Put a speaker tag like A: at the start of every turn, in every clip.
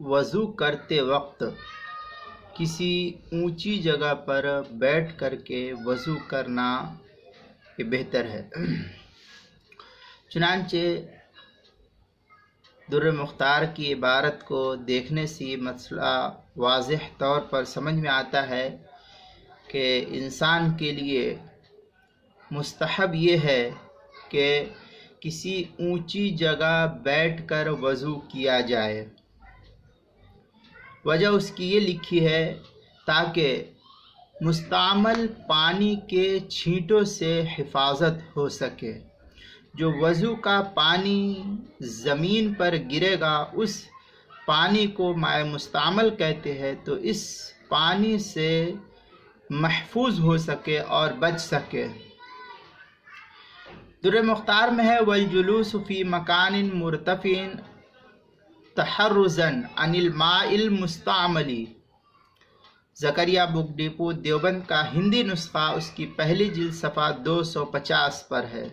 A: وضو کرتے وقت کسی اونچی جگہ پر بیٹھ کر کے وضو کرنا یہ بہتر ہے۔ چنانچہ در مختار کی عبارت کو دیکھنے سے یہ مسئلہ واضح طور پر سمجھ میں آتا ہے کہ انسان کے لیے مستحب یہ ہے کہ کسی اونچی جگہ بیٹھ کر وضو کیا جائے۔ وجہ اس کی یہ لکھی ہے تاکہ مستعمل پانی کے چھینٹوں سے حفاظت ہو سکے۔ جو وضو کا پانی زمین پر گرے گا اس پانی کو مائع مستعمل کہتے ہیں، تو اس پانی سے محفوظ ہو سکے اور بچ سکے۔ در مختار میں ہے والجلوس فی مکان مرتفع تحرزا عن الماء المستعمل۔ زکریا بک ڈیپو دیوبند کا ہندی نسخہ اس کی پہلی جلد صفحہ 250 پر ہے،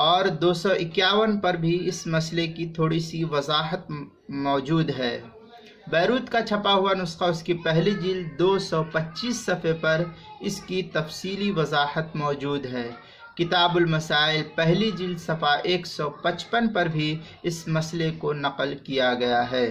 A: اور 251 پر بھی اس مسئلے کی تھوڑی سی وضاحت موجود ہے۔ بیروت کا چھپا ہوا نسخہ اس کی پہلی جلد 225 صفحے پر اس کی تفصیلی وضاحت موجود ہے۔ کتاب المسائل پہلی جلد صفحہ 155 پر بھی اس مسئلے کو نقل کیا گیا ہے۔